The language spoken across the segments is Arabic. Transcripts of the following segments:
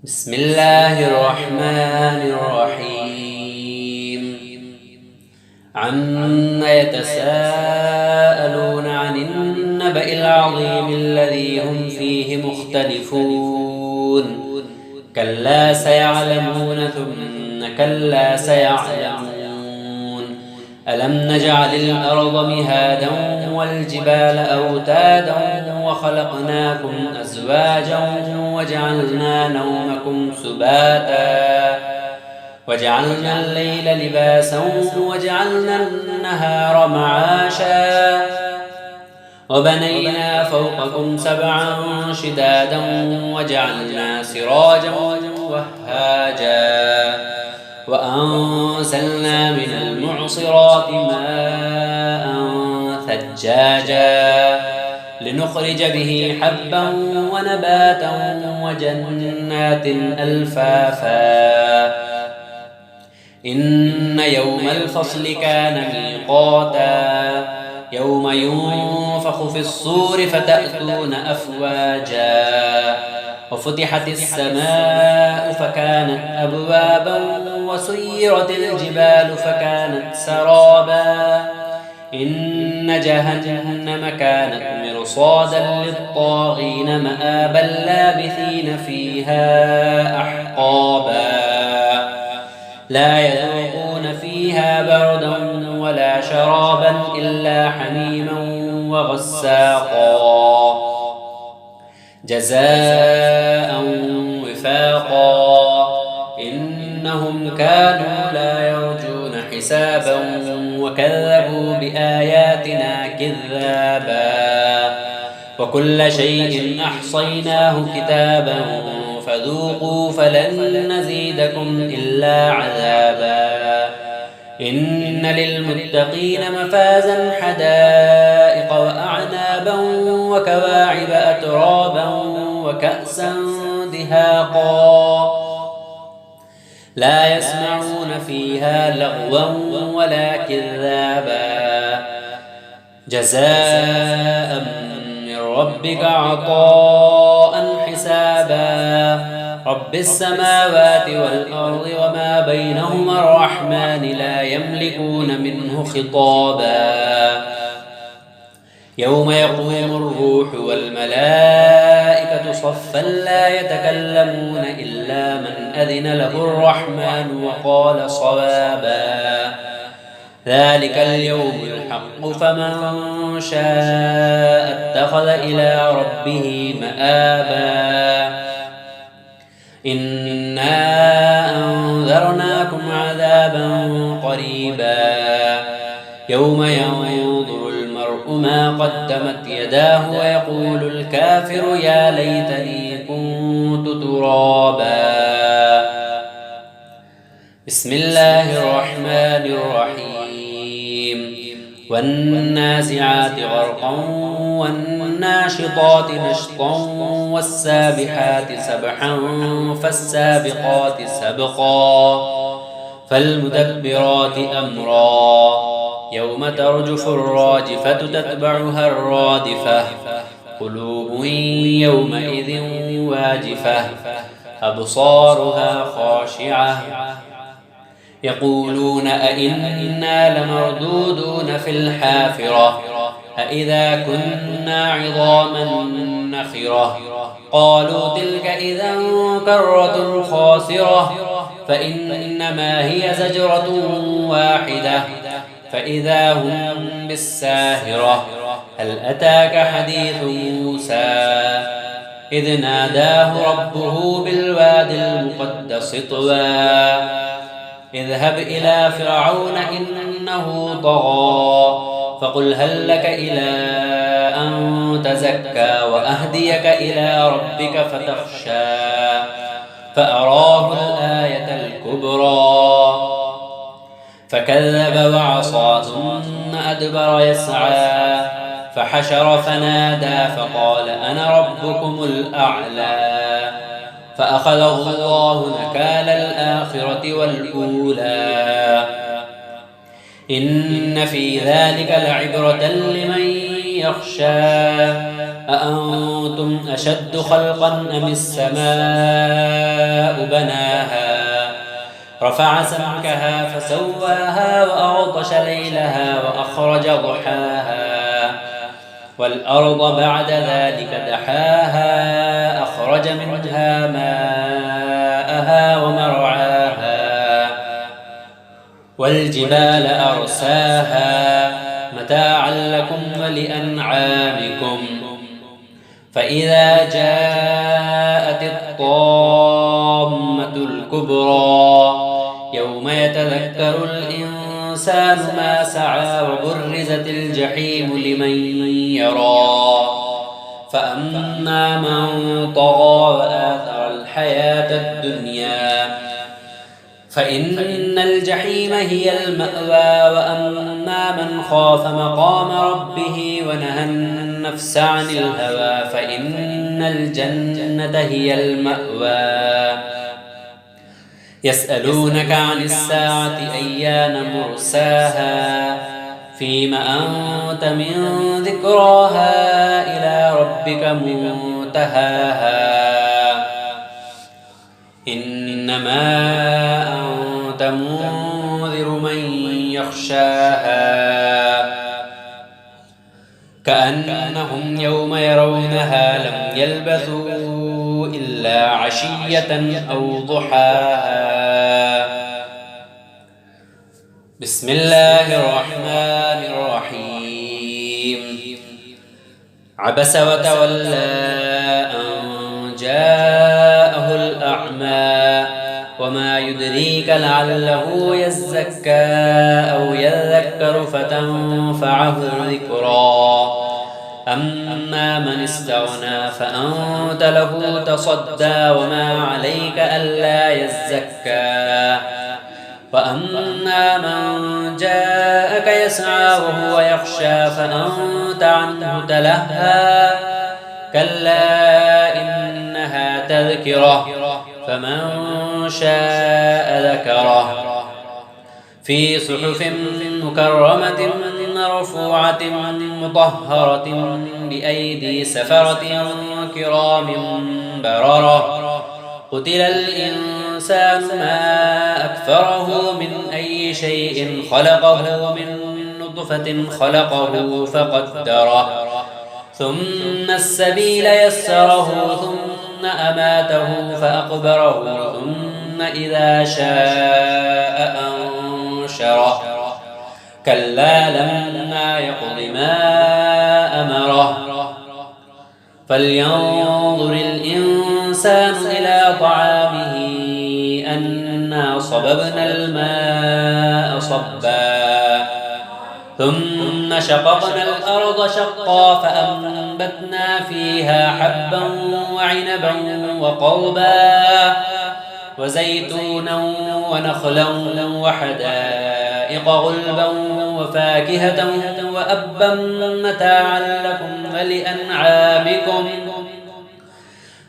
بسم الله الرحمن الرحيم عما يتساءلون عن النبأ العظيم الذي هم فيه مختلفون كلا سيعلمون ثم كلا سيعلمون ألم نجعل الأرض مهادا والجبال أوتادا وخلقناكم أزواجا وجعلنا نومكم سباتا وجعلنا الليل لباسا وجعلنا النهار معاشا وبنينا فوقكم سبعا شدادا وجعلنا سراجا وهاجا وأنزلنا من المعصرات ماء ثجاجا لنخرج به حبا ونباتا وجنات ألفافا إن يوم الفصل كان ميقاتا يوم ينفخ في الصور فتأتون أفواجا وفتحت السماء فكانت أبوابا وسيرت الجبال فكانت سرابا إن جهنم كانت مرصادا للطاغين مآبا لابثين فيها أحقابا لا يذوقون فيها بردا ولا شرابا إلا حميما وغساقا جزاء وفاقا إنهم كانوا لا يرجون حسابا وكذبوا بآياتنا كذابا وكل شيء أحصيناه كتابا فذوقوا فلن نزيدكم إلا عذابا إن للمتقين مفازا حدائق وأعنابا وكواعب أترابا وكأسا دهاقا لا يسمعون فيها لغوا ولا كذابا جزاء من ربك عطاء حسابا رب السماوات والأرض وما بينهما الرحمن لا يملكون منه خطابا يوم يقوم الروح والملائكة صفا لا يتكلمون إلا من أذن له الرحمن وقال صوابا ذلك اليوم الحق فمن شاء اتخذ إلى ربه مآبا إنا أنذرناكم عذابا قريبا يوم ينظر المرء ما قدمت يداه ويقول الكافر يا ليتني كنت ترابا بسم الله الرحمن الرحيم والنازعات غرقا والناشطات نشطا والسابحات سبحا فالسابقات سبقا فالمدبرات أمرا يوم ترجف الراجفة تتبعها الرادفة قلوب يومئذ واجفة أبصارها خاشعة يقولون أئنا لمردودون في الحافرة أئذا كنا عظاما نخرة قالوا تلك إذا كرة خاسرة فإنما هي زجرة واحدة فإذا هم بالساهرة هل أتاك حديث موسى إذ ناداه ربه بالواد المقدس طوى اذهب إلى فرعون إنه طغى فقل هل لك إلى أن تزكى وأهديك إلى ربك فتخشى فأراه الآية الكبرى فكذب وعصى ثم أدبر يسعى فحشر فنادى فقال أنا ربكم الأعلى فأخذه الله نكال الآخرة والأولى إن في ذلك لعبرة لمن يخشى أأنتم أشد خلقا أم السماء بناها رفع سمكها فسواها وأغطش ليلها وأخرج ضحاها والأرض بعد ذلك دحاها أخرج منها ماءها ومرعاها والجبال أرساها متاعا لكم ولأنعامكم فإذا جاءت الطامة الكبرى يوم يتذكر الإنسان ما سعى وبرزت الجحيم لمن يرى فأما من طغى وآثر الحياة الدنيا فإن الجحيم هي المأوى وأما من خاف مقام ربه ونهى النفس عن الهوى فإن الجنة هي المأوى يسألونك عن الساعة أيان مرساها فيم أنت من ذكراها إلى ربك منتهاها إنما أنت منذر من يخشاها كأنهم يوم يرونها لم يلبثوا إلا عشية أو ضحاها بسم الله الرحمن الرحيم عبس وتولى أن جاءه الأعمى وما يدريك لعله يزكى أو يذكر فتنفعه الذكرى أما من استغنى فأنت له تصدى وما عليك ألا يزكى وأما من جاءك يسعى وهو يخشى فأنت عنه تلهى كلا إنها تذكرة فمن شاء ذكره في صحف مكرمة مرفوعة مطهرة بأيدي سفرة كرام بررة قتل الإنسان ما أكفره من أي شيء خلقه من نطفة خلقه فقدره ثم السبيل يسره ثم أماته فأقبره ثم إذا شاء أنشره كلا لما يقض ما أمره فلينظر الإنسان إلى طعامه أنا صببنا الماء صبا ثم شققنا الأرض شقا فأنبتنا فيها حبا وعنبا وقضبا وزيتونا ونخلا وحدائق غلبا وفاكهة وأبا متاعا لكم ولأنعامكم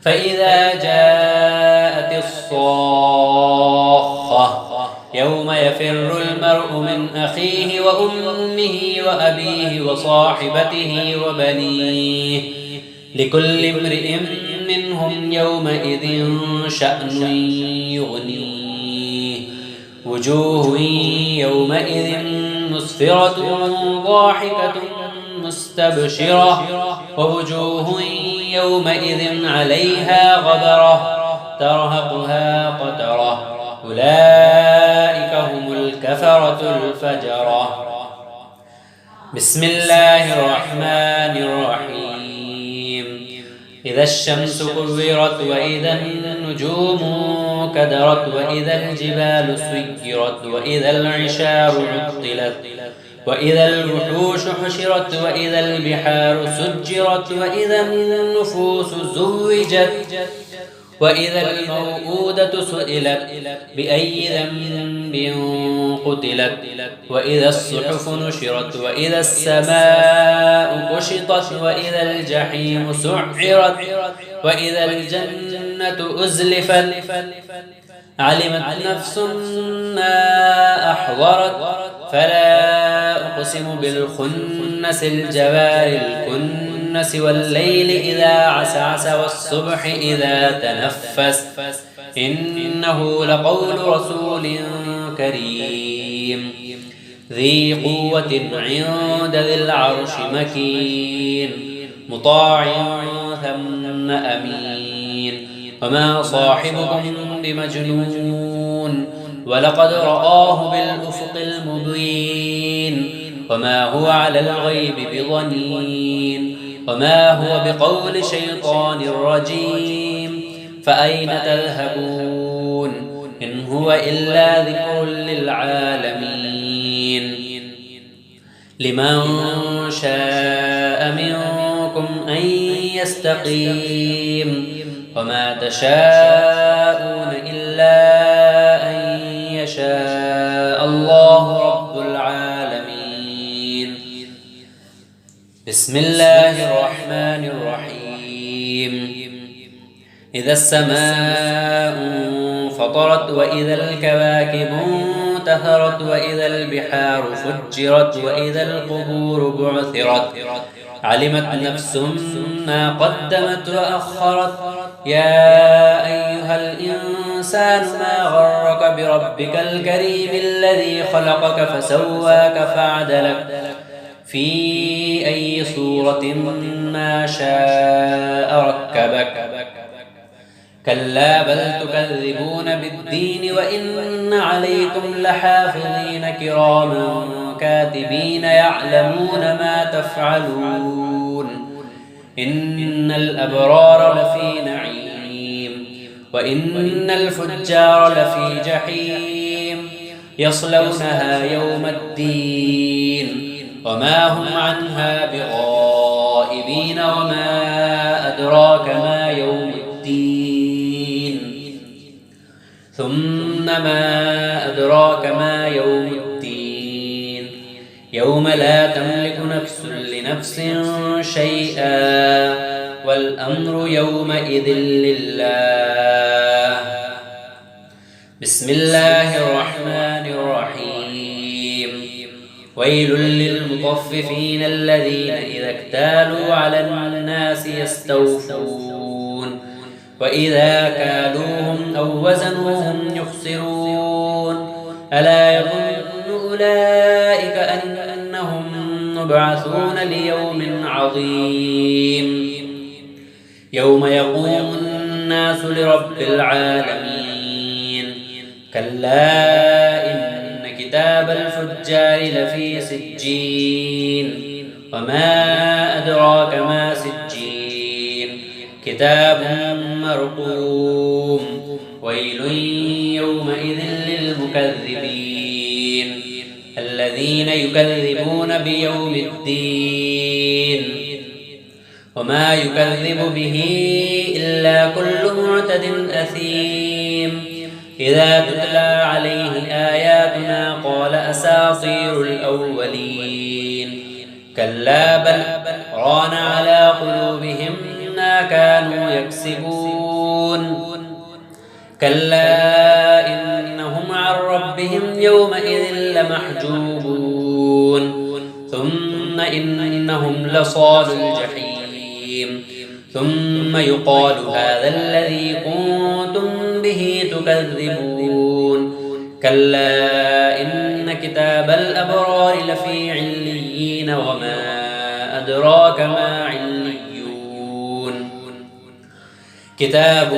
فإذا جاءت الصاخة يوم يفر المرء من أخيه وأمه وأبيه وصاحبته وبنيه لكل امرئ منهم يومئذ شأن يغنيه وجوه يومئذ مسفرة ضاحكة مستبشرة ووجوه يومئذ عليها غبرة ترهقها قترة أولئك هم الكفرة الفجرة بسم الله الرحمن الرحيم إذا الشمس كورت وإذا النجوم كدرت وإذا الجبال سيرت وإذا العشار عطلت وإذا الوحوش حشرت وإذا البحار سجرت وإذا النفوس زوجت وإذا الموءودة سئلت بأي ذنب قتلت وإذا الصحف نشرت وإذا السماء كشطت وإذا الجحيم سعرت وإذا الجنة أزلفت علمت نفس ما أحضرت فلا أقسم بالخنس الجوار الكنس والليل إذا عسعس والصبح إذا تنفس إنه لقول رسول كريم ذي قوة عند ذي العرش مكين مطاع ثم أمين وما صاحبكم بمجنون ولقد رآه بالأفق المبين وما هو على الغيب بضنين وما هو بقول شيطان رجيم فأين تذهبون إن هو إلا ذكر للعالمين لمن شاء منكم أن يستقيم وما تشاءون إلا أن يشاء الله رب العالمين بسم الله الرحمن الرحيم إذا السماء فطرت وإذا الكواكب انتثرت وإذا البحار فجرت وإذا القبور بعثرت علمت نفس ما قدمت وأخرت يا أيها الإنسان ما غرك بربك الكريم الذي خلقك فسواك فعدلك في أي صورة ما شاء ركبك كلا بل تكذبون بالدين وإن عليكم لحافظين كراما كاتبين يعلمون ما تفعلون إن الأبرار لفي نعيم وإن الفجار لفي جحيم يصلونها يوم الدين وما هم عنها بغائبين وما أدراك ما يوم الدين ثم ما أدراك ما يوم الدين يوم لا تملك نفس لنفس شيئا والأمر يومئذ لله بسم الله الرحمن الرحيم ويل للمطففين الذين إذا اكتالوا على الناس يستوفون وإذا كالوهم أو وزنوهم يخسرون ألا يظن أولئك أنهم مبعثون ليوم عظيم يوم يقوم الناس لرب العالمين كلا إن كتاب الفجار لفي سجين وما أدراك ما سجين كتاب مرقوم ويل يومئذ للمكذبين الذين يكذبون بيوم الدين وما يكذب به إلا كل معتد أثيم إذا تتلى عليه آياتنا قال أساطير الأولين كلا بل ران على قلوبهم ما كانوا يكسبون كلا إنهم عن ربهم يومئذ لمحجوبون ثم إنهم لصال الجحيم ثم يقال هذا الذي كنتم به تكذبون كلا إن كتاب الأبرار لفي عليين وما أدراك ما عليون كتاب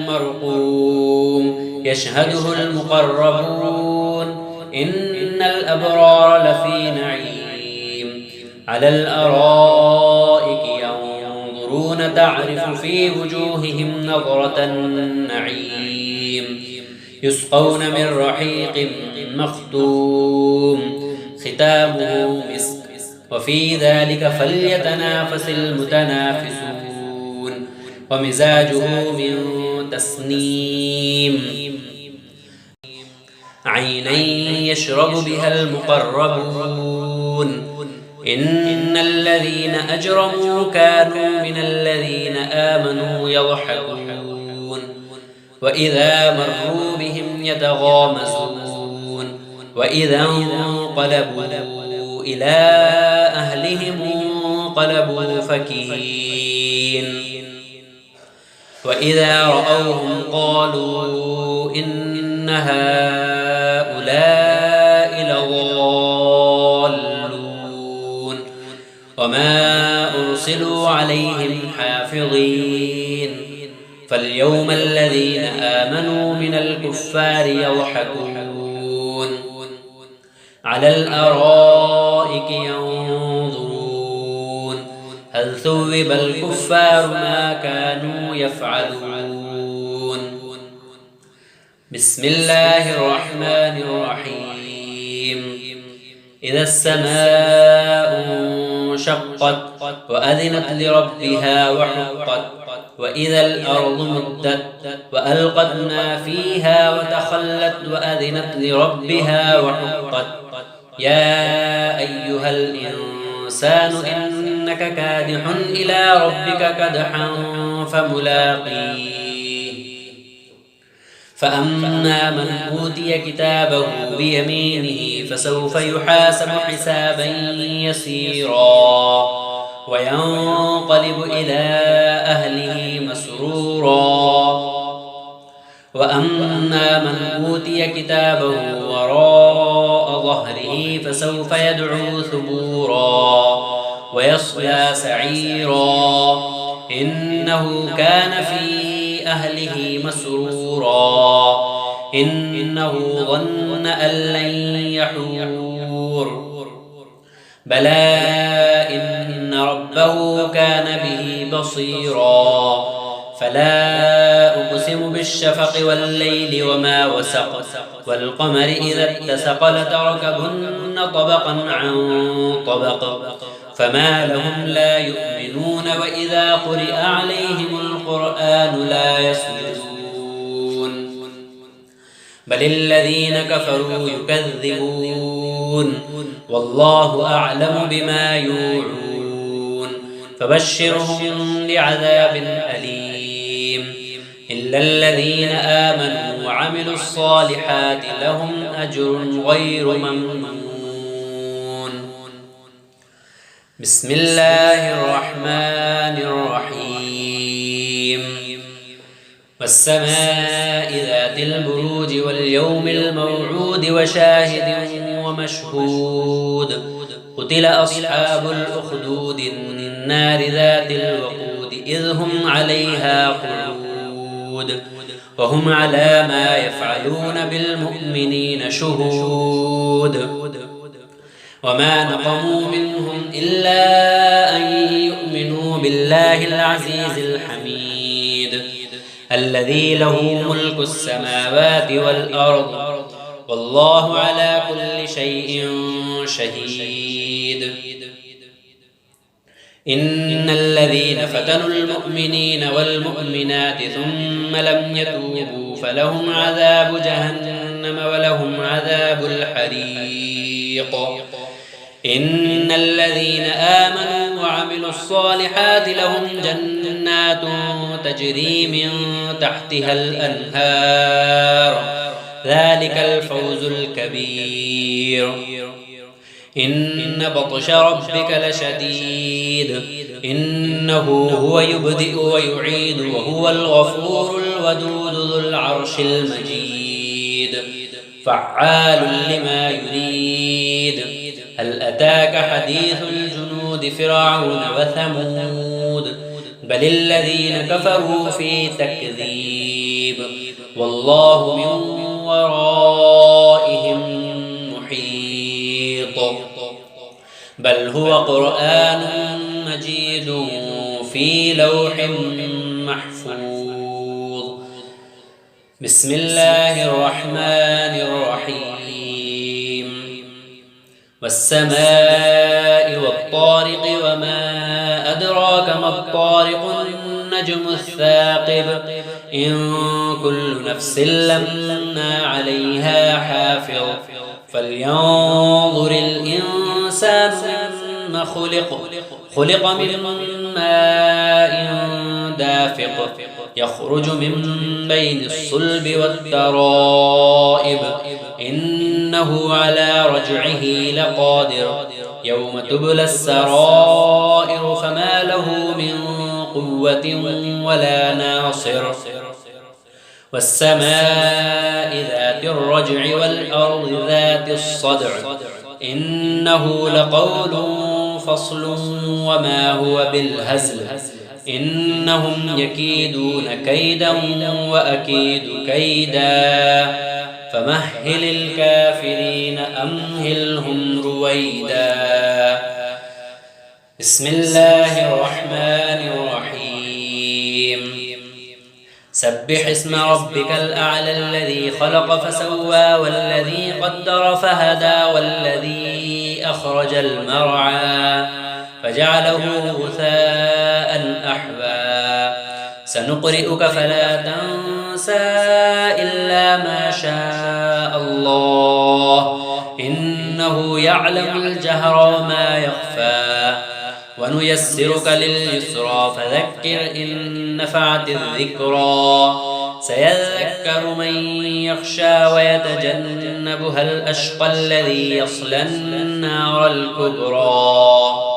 مرقوم يشهده المقربون إن الأبرار لفي نعيم على الأرائك ينظرون تعرف في وجوههم نظرة النعيم يسقون من رحيق مختوم ختامه مسك وفي ذلك فليتنافس المتنافسون ومزاجه من تسنيم عينا يشرب بها المقربون إن الذين أجرموا كانوا من الذين آمنوا يضحكون وإذا مروا بهم يتغامزون وإذا انقلبوا إلى أهلهم انقلبوا فكهين وإذا رأوهم قالوا إن هؤلاء لضالون وما أرسلوا عليهم حافظين فاليوم الذين آمنوا من الكفار يضحكون على الأرائك ينظرون هل ثوب الكفار ما كانوا يفعلون بسم الله الرحمن الرحيم إذا السماء انشقت وأذنت لربها وحقت وإذا الأرض مدت وألقت ما فيها وتخلت وأذنت لربها وحقت يا أيها الإنسان إنك كادح إلى ربك كدحا فملاقيه فأما من أوتي كتابه بيمينه فسوف يحاسب حسابا يسيرا وينقلب إلى أهله مسرورا وأما من أوتي كتابه وراء ظهره فسوف يدعو ثبورا ويصلى سعيرا إنه كان في أهله مسرورا إنه ظن أن لن يحور بلى إن ربه كان به بصيرا فلا أقسم بالشفق والليل وما وسق والقمر إذا اتسق لتركبن طبقا عن طبق فما لهم لا يؤمنون وإذا قرئ عليهم القرآن لا يسجدون بل الذين كفروا يكذبون والله أعلم بما يوعون فبشرهم بعذاب أليم إلا الذين آمنوا وعملوا الصالحات لهم أجر غير ممنون بسم الله الرحمن الرحيم والسماء ذات البروج واليوم الموعود وشاهد ومشهود قتل أصحاب الأخدود النار ذات الوقود إذ هم عليها قعود وهم على ما يفعلون بالمؤمنين شهود وما نقموا منهم إلا أن يؤمنوا بالله العزيز الحميد الذي له ملك السماوات والأرض والله على كل شيء شهيد إن الذين فتنوا المؤمنين والمؤمنات ثم لم يتوبوا فلهم عذاب جهنم ولهم عذاب الحريق إن الذين آمنوا وعملوا الصالحات لهم جنات تجري من تحتها الأنهار ذلك الفوز الكبير إن بطش ربك لشديد إنه هو يبدئ ويعيد وهو الغفور الودود ذو العرش المجيد فعال لما يريد هل أتاك حديث الجنود فرعون وثمود بل الذين كفروا في تكذيب والله من ورائهم محيط بل هو قرآن مجيد في لوح محفوظ بسم الله الرحمن الرحيم والسماء والطارق وما أدراك ما الطارق النجم الثاقب إن كل نفس لما عليها حافظ فلينظر الإنسان مما خلق من ماء دافق يخرج من بين الصلب والترائب إنه على رجعه لقادر يوم تبلى السرائر فما له من قوة ولا ناصر والسماء ذات الرجع والأرض ذات الصدع إنه لقول فصل وما هو بالهزل إنهم يكيدون كيدا وأكيد كيدا فمهل الكافرين أمهلهم رويدا بسم الله الرحمن الرحيم سبح اسم ربك الأعلى الذي خلق فسوى والذي قدر فهدى والذي أخرج المرعى فجعله غثاء أحوى سنقرئك فلا تنسى إلا ما شاء الله إنه يعلم الجهر وما يخفى ونيسرك لليسرى فذكر إن نفعت الذكرى سيذكر من يخشى ويتجنبها الأشقى الذي يصلى النار الكبرى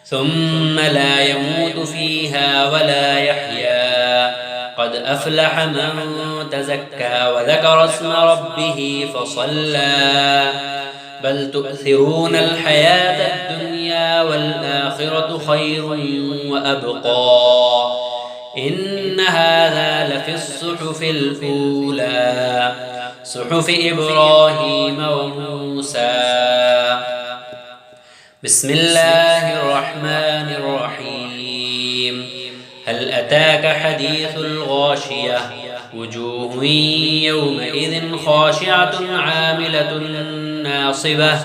ثم لا يموت فيها ولا يحيا قد أفلح من تزكى وذكر اسم ربه فصلى بل تؤثرون الحياة الدنيا والآخرة خير وأبقى إن هذا لفي الصحف الأولى صحف إبراهيم وموسى بسم الله الرحمن الرحيم هل أتاك حديث الغاشية وجوه يومئذ خاشعة عاملة ناصبة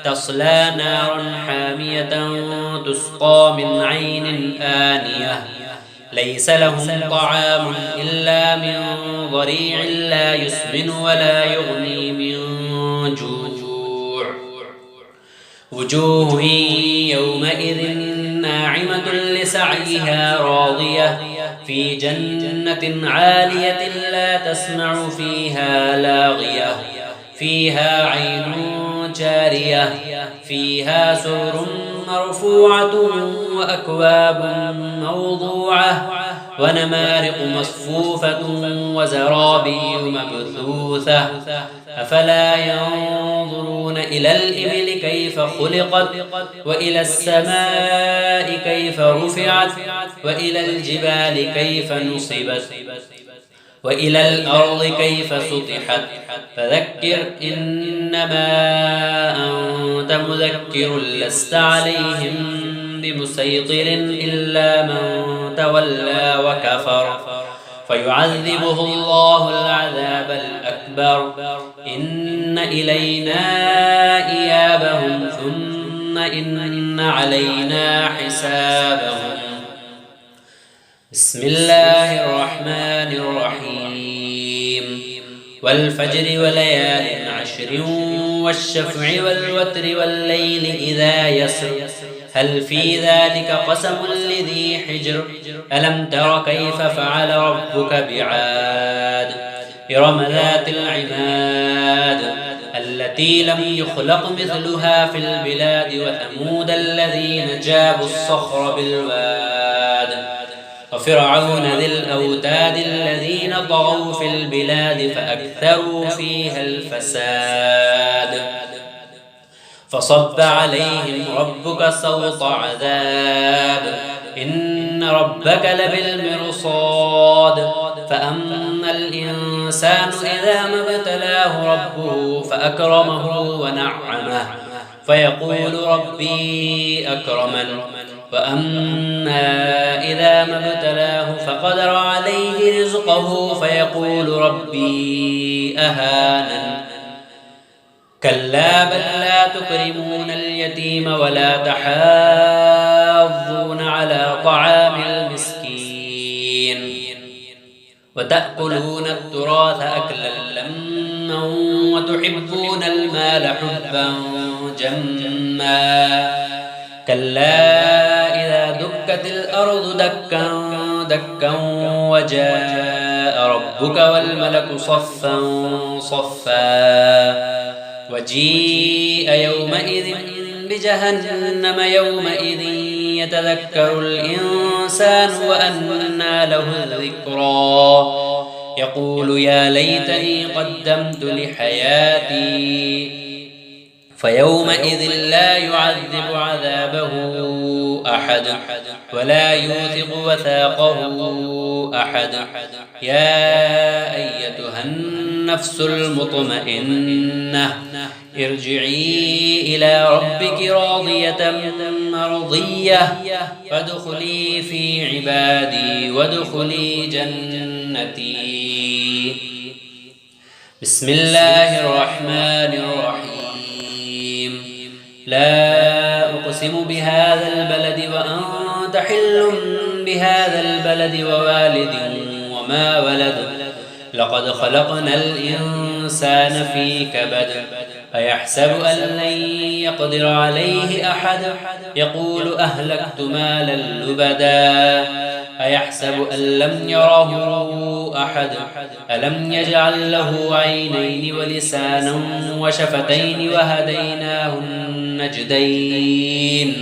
تصلى نارا حامية تسقى من عين آنية ليس لهم طعام إلا من ضريع لا يسمن ولا يغني من جوع وجوه يومئذ ناعمة لسعيها راضية في جنة عالية لا تسمع فيها لاغية فيها عين جارية فيها سرر مرفوعة وأكواب موضوعة ونمارق مصفوفة وزرابي مبثوثة أفلا ينظرون إلى الإبل كيف خلقت وإلى السماء كيف رفعت وإلى الجبال كيف نصبت وإلى الأرض كيف سطحت فذكر إنما أنت مذكر لست عليهم بمسيطر إلا من تولى وكفر فيعذبه الله العذاب الأكبر إن إلينا إيابهم ثم إن علينا حسابهم بسم الله الرحمن الرحيم والفجر وليال عشر والشفع والوتر والليل إذا يسر هل في ذلك قسم لذي حجر ألم تر كيف فعل ربك بعاد إرم ذات العماد التي لم يخلق مثلها في البلاد وثمود الذين جابوا الصخر بالواد وفرعون ذي الأوتاد الذين طغوا في البلاد فأكثروا فيها الفساد فصب عليهم ربك سوط عذاب إن ربك لبالمرصاد فأما الإنسان إذا ما ابتلاه ربه فأكرمه ونعمه فيقول ربي أكرمن وأما إذا ما ابتلاه فقدر عليه رزقه فيقول ربي أهانن كلا بل لا تكرمون اليتيم ولا تحاضون على طعام المسكين وتأكلون التراث أكلا لما وتحبون المال حبا جما كلا إذا دكت الأرض دكا دكا وجاء ربك والملك صفا صفا وجيء يومئذ جهنم يومئذ يتذكر الإنسان وأنى له الذكرى يقول يا ليتني قدمت لحياتي فيومئذ لا يعذب عذابه أحد ولا يوثق وثاقه أحد يا أيتها النفس المطمئنة ارجعي إلى ربك راضية مرضية فادخلي في عبادي وادخلي جنتي. بسم الله الرحمن الرحيم. لا أقسم بهذا البلد وأنت حل بهذا البلد ووالد وما ولد لقد خلقنا الإنسان في كبد أيحسب أن لن يقدر عليه أحد يقول أهلكت مالا لبدا أيحسب أن لم يره أحد ألم يجعل له عينين ولسانا وشفتين وهديناه النجدين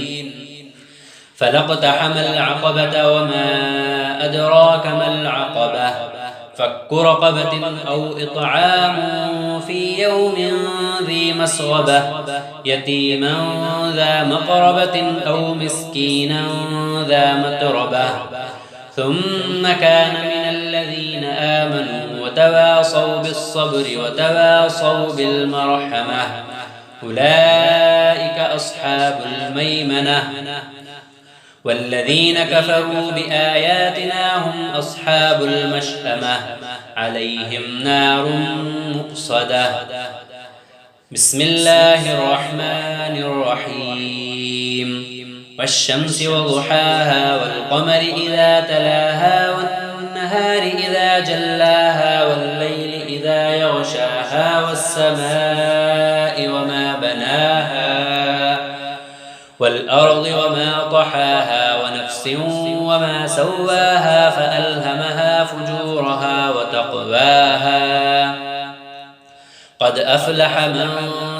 فلاقتحم العقبة وما أدراك ما العقبة فك رقبة أو إطعام في يوم ذي مسغبة يتيما ذا مقربة أو مسكينا ذا متربة ثم كان من الذين آمنوا وتواصوا بالصبر وتواصوا بالمرحمة أولئك أصحاب الميمنة والذين كفروا بآياتنا هم أصحاب المشأمة عليهم نار مؤصدة. بسم الله الرحمن الرحيم. والشمس وضحاها والقمر إذا تلاها والنهار إذا جلاها والليل إذا يغشاها والسماء وما بناها والأرض وما طحاها ونفس وما سواها فألهمها فجورها وتقواها قد أفلح من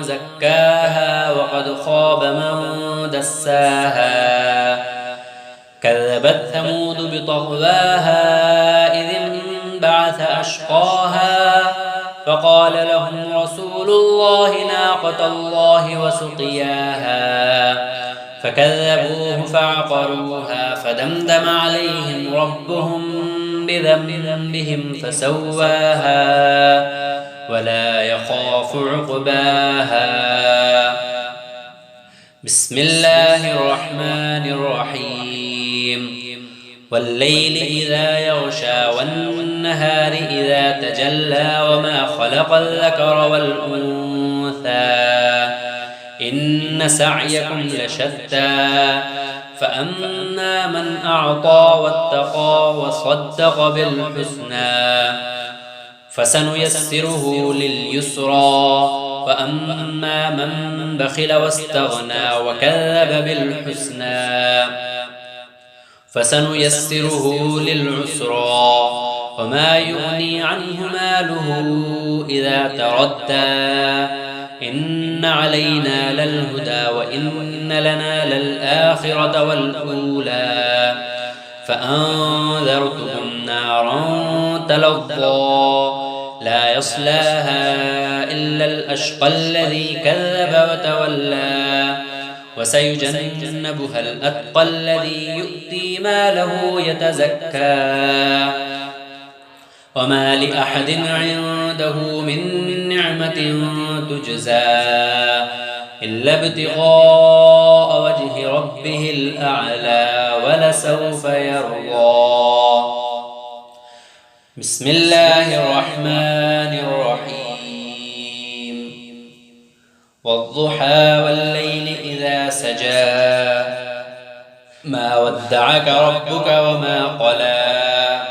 زكاها وقد خاب من دساها كذبت ثمود بطغواها إذ انبعث أشقاها فقال لهم رسول الله ناقة الله وسقياها فكذبوه فعقروها فدمدم عليهم ربهم بذنبهم فسواها ولا يخاف عقباها. بسم الله الرحمن الرحيم. والليل إذا يغشى والنهار إذا تجلى وما خلق الذكر والأنثى إن سعيكم لشتى فأما من أعطى واتقى وصدق بالحسنى فسنيسره لليسرى وأما من بخل واستغنى وكذب بالحسنى فسنيسره للعسرى وما يغني عنه ماله إذا تردى إن علينا للهدى وإن لنا للآخرة والأولى فأنذرتكم نارا تلظى لا يصلاها إلا الأشقى الذي كذب وتولى وسيجنبها الأتقى الذي يؤتي ماله يتزكى وما لأحد عنده من نعمة تجزى إلا ابتغاء وجه ربه الأعلى ولسوف يرضى. بسم الله الرحمن الرحيم. والضحى والليل إذا سجى ما ودعك ربك وما قلى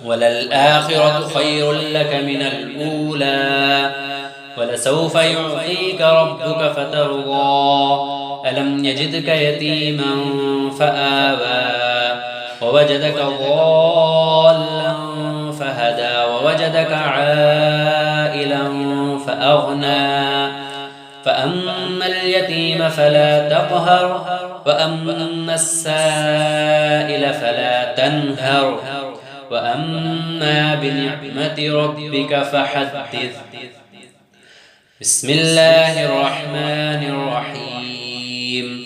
وللآخرة خير لك من الأولى ولسوف يعطيك ربك فترضى ألم يجدك يتيما فآوى ووجدك ضالا فهدى ووجدك عائلا فأغنى فأما اليتيم فلا تقهر وأما السائل فلا تنهر وأما بنعمة ربك فحدث. بسم الله الرحمن الرحيم.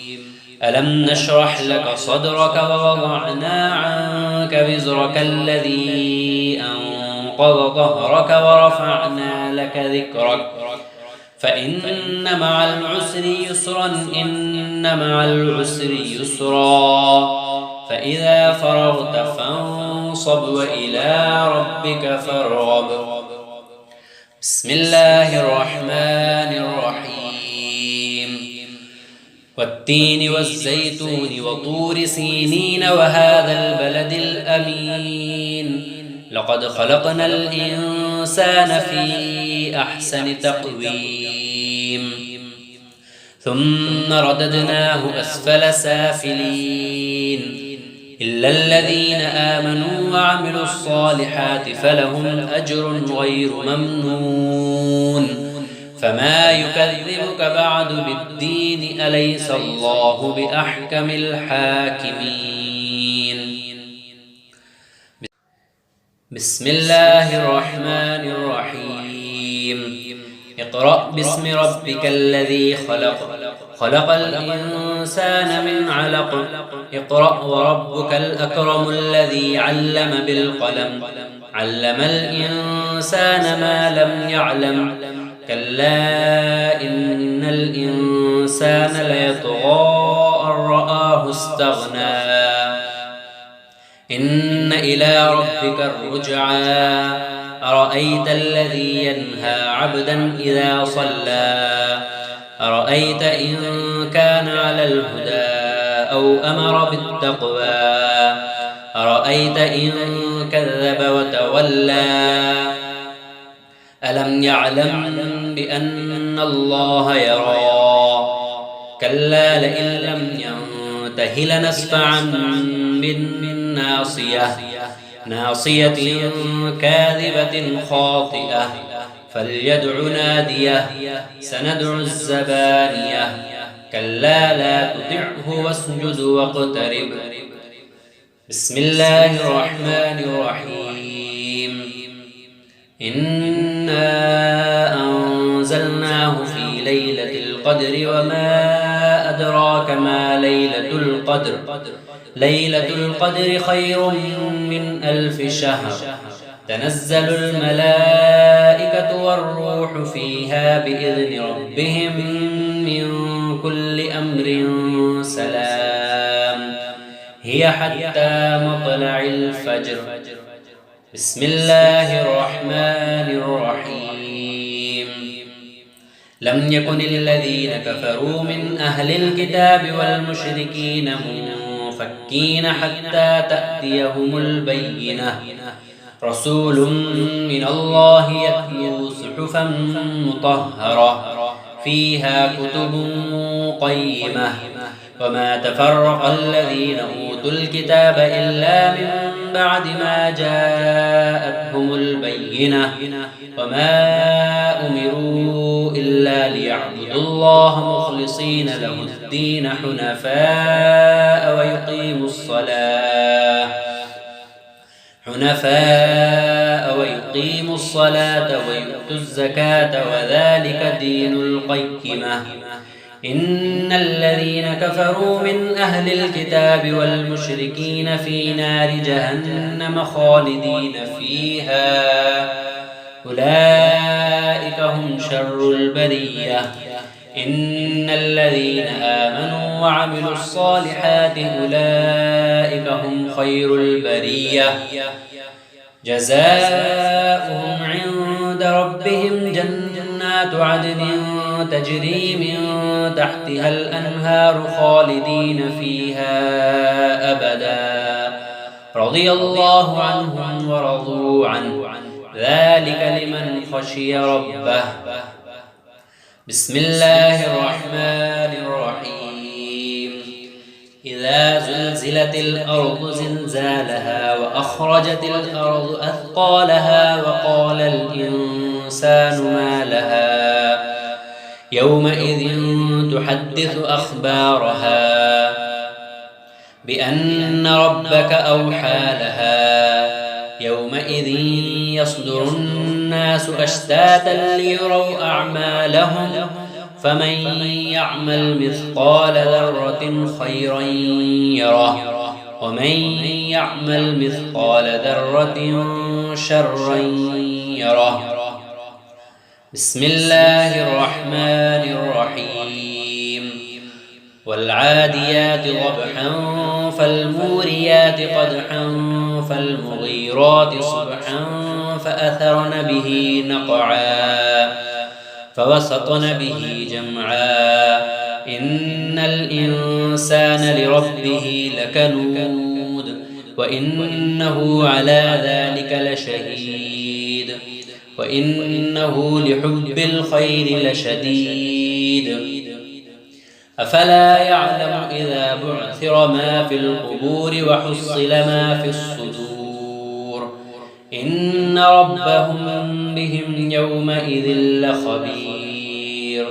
ألم نشرح لك صدرك ووضعنا عنك وزرك الذي أنقض ظهرك ورفعنا لك ذكرك فإن مع العسر يسرا إن مع العسر يسرا فإذا فرغت فانصب وإلى ربك فارغب. بسم الله الرحمن الرحيم. والتين والزيتون وطور سينين وهذا البلد الأمين لقد خلقنا الإنسان في أحسن تقويم ثم رددناه أسفل سافلين إلا الذين آمنوا وعملوا الصالحات فلهم أجر غير ممنون. فما يكذبك بعد بالدين أليس الله بأحكم الحاكمين. بسم الله الرحمن الرحيم. اقرأ باسم ربك الذي خلق خلق الإنسان من علق اقرأ وربك الأكرم الذي علم بالقلم علم الإنسان ما لم يعلم كلا إن الإنسان ليطغى أن رآه استغنى إن إلى ربك الرجعى أرأيت الذي ينهى عبدا إذا صلى أرأيت إن كان على الهدى أو أمر بالتقوى أرأيت إن كذب وتولى ألم يعلم بأن الله يرى كلا لئن لم ينته لنسفعا بالناصية ناصية كاذبة خاطئة فليدع ناديه سندع الزبانية كلا لا تطعه واسجد واقترب. بسم الله الرحمن الرحيم. إنا أنزلناه في ليلة القدر وما أدراك ما ليلة القدر ليلة القدر خير من 1000 شهر تنزل الملائكة والروح فيها بإذن ربهم من كل أمر سلام هي حتى مطلع الفجر. بسم الله الرحمن الرحيم. لم يكن الذين كفروا من أهل الكتاب والمشركين منفكين حتى تأتيهم البينة رسول من الله يتلو صحفا مطهرة فيها كتب قيمة وما تفرق الذين أوتوا الكتاب إلا من بعد ما جاءتهم البينة وما أمروا إلا ليعبدوا الله مخلصين له الدين حنفاء ويقيموا الصلاة ويؤتوا الزكاة وذلك دين القيمة. إن الذين كفروا من أهل الكتاب والمشركين في نار جهنم خالدين فيها أولئك هم شر البرية. إن الذين آمنوا وعملوا الصالحات أولئك هم خير البرية جزاؤهم عند ربهم جنات عدن تجري من تحتها الأنهار خالدين فيها أبدا رضي الله عنهم ورضوا عنه ذلك لمن خشي ربه. بسم الله الرحمن الرحيم. إذا زلزلت الأرض زلزالها وأخرجت الأرض أثقالها وقال الإنسان ما لها يومئذ تحدث أخبارها بأن ربك أوحى لها يومئذ يصدر الناس أشتاتا ليروا أعمالهم فمن يعمل مثقال ذرة خيرا يره ومن يعمل مثقال ذرة شرا يره. بسم الله الرحمن الرحيم. والعاديات ضبحا فالموريات قدحا فالمغيرات صبحا فأثرن به نقعا فوسطن به جمعا إن الإنسان لربه لكنود وإنه على ذلك لشهيد وإنه لحب الخير لشديد. أفلا يعلم إذا بعثر ما في القبور وحصل ما في الصدور إن ربهم بهم يومئذ لخبير.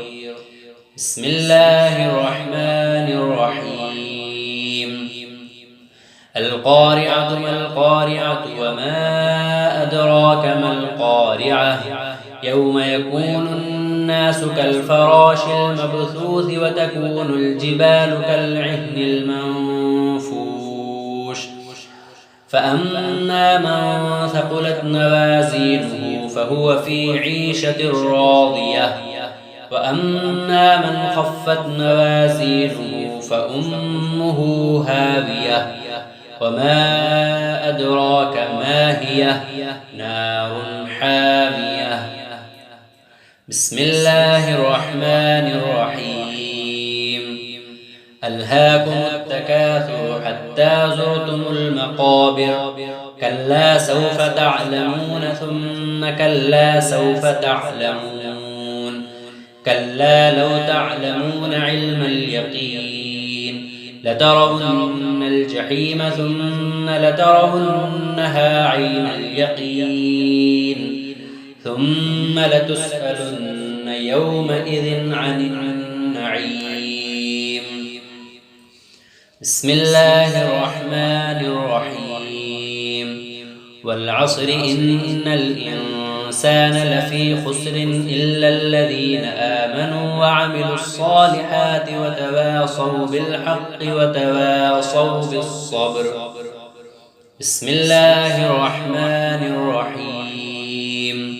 بسم الله الرحمن الرحيم. القارعة ما القارعة وما أدراك ما القارعة يوم يكون الناس كالفراش المبثوث وتكون الجبال كالعهن المنفوش فأما من ثقلت موازينه فهو في عيشة راضية وأما من خفت موازينه فأمه هاوية وما أدراك ما هي نار حامية. بسم الله الرحمن الرحيم. ألهاكم التكاثر حتى زرتم المقابر كلا سوف تعلمون ثم كلا سوف تعلمون كلا لو تعلمون علم اليقين لترون الجحيم ثم لترونها عين اليقين ثم لتسألن يومئذ عن النعيم. بسم الله الرحمن الرحيم. والعصر إن الإنسان لفي خسر إلا الذين آمنوا وعملوا الصالحات وتواصوا بالحق وتواصوا بالصبر. بسم الله الرحمن الرحيم.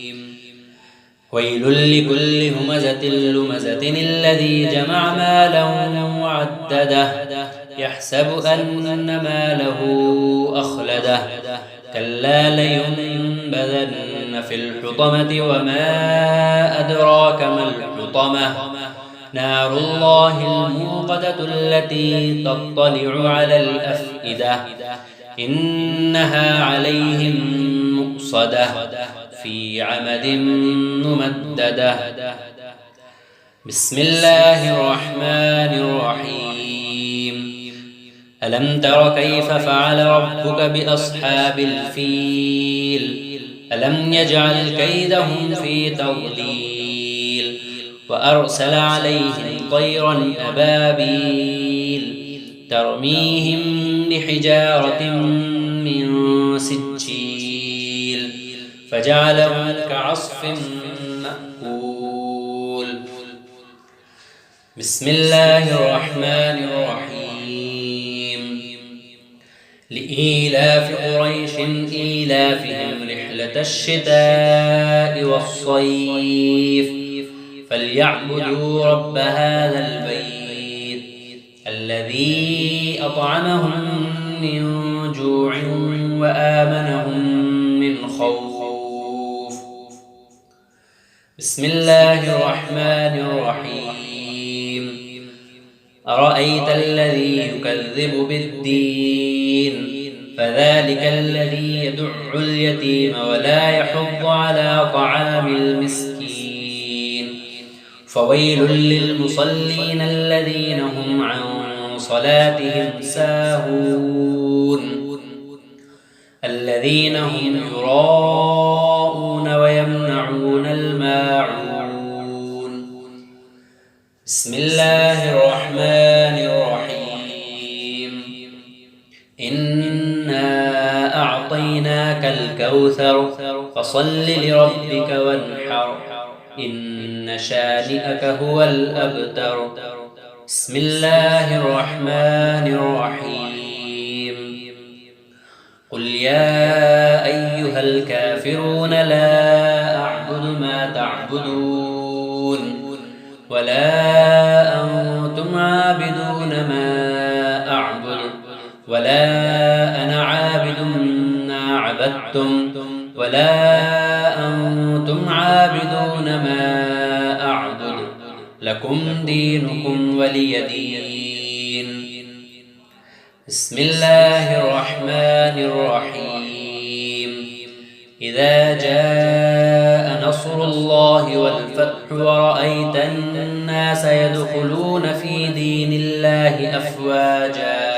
ويل لكل همزة لمزة الذي جمع مالا وعدده يحسب أن ماله أخلده كلا لينبذن في الحطمة وما أدراك ما الحطمة نار الله الموقدة التي تطلع على الأفئدة إنها عليهم مؤصدة في عمد ممددة. بسم الله الرحمن الرحيم. ألم تر كيف فعل ربك بأصحاب الفيل ألم يجعل كيدهم في تضليل وأرسل عليهم طيرا أبابيل ترميهم بحجارة من سجيل فجعلهم كعصف مأكول. بسم الله الرحمن الرحيم. لإيلاف قريش إيلافهم رحلة الشتاء والصيف فليعبدوا رب هذا البيت الذي أطعمهم من جوع وآمنهم من خوف. بسم الله الرحمن الرحيم. أرأيت الذي يكذب بالدين فذلك الذي يدع اليتيم ولا يحض على طعام المسكين فويل للمصلين الذين هم عن صلاتهم ساهون الذين هم يراءون ويمنعون الماعون. بسم الله فصل لربك وانحر إن شانئك هو الأبتر. بسم الله الرحمن الرحيم. قل يا أيها الكافرون لا أعبد ما تعبدون ولا أنتم عابدون ما أعبد ولا أنا عابد ما عبدتم ولا أنتم عابدون ما أعبد لكم دينكم ولي دين. بسم الله الرحمن الرحيم. إذا جاء نصر الله والفتح ورأيت الناس يدخلون في دين الله أفواجا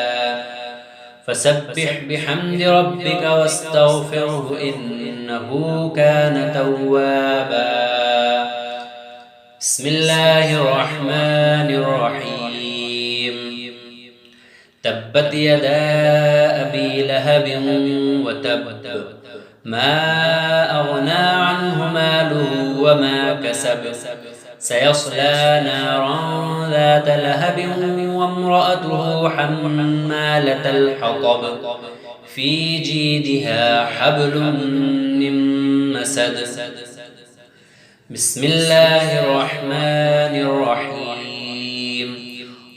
فسبح بحمد ربك واستغفره إنه كان توابا. بسم الله الرحمن الرحيم. تبت يدا أبي لهب وتب ما أغنى عنه ماله وما كسب سيصلى نارا ذات لهب وامرأته حمالة الحطب في جيدها حبل من مسد. بسم الله الرحمن الرحيم.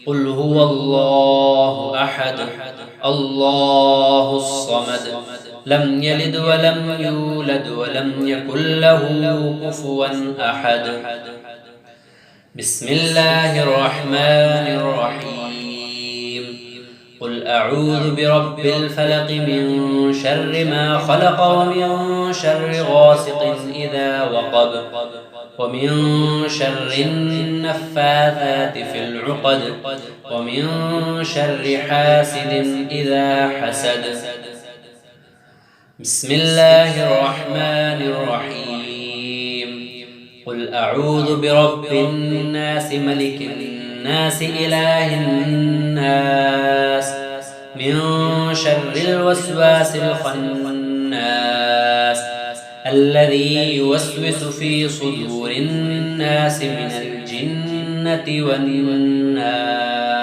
قل هو الله أحد الله الصمد لم يلد ولم يولد ولم يكن له كفوا أحد. بسم الله الرحمن الرحيم. قل أعوذ برب الفلق من شر ما خلق ومن شر غاسق إذا وقب ومن شر النفاثات في العقد ومن شر حاسد إذا حسد. بسم الله الرحمن الرحيم. قل أعوذ برب الناس ملك الناس إله الناس من شر الوسواس الخناس الذي يوسوس في صدور الناس من الجنة والناس.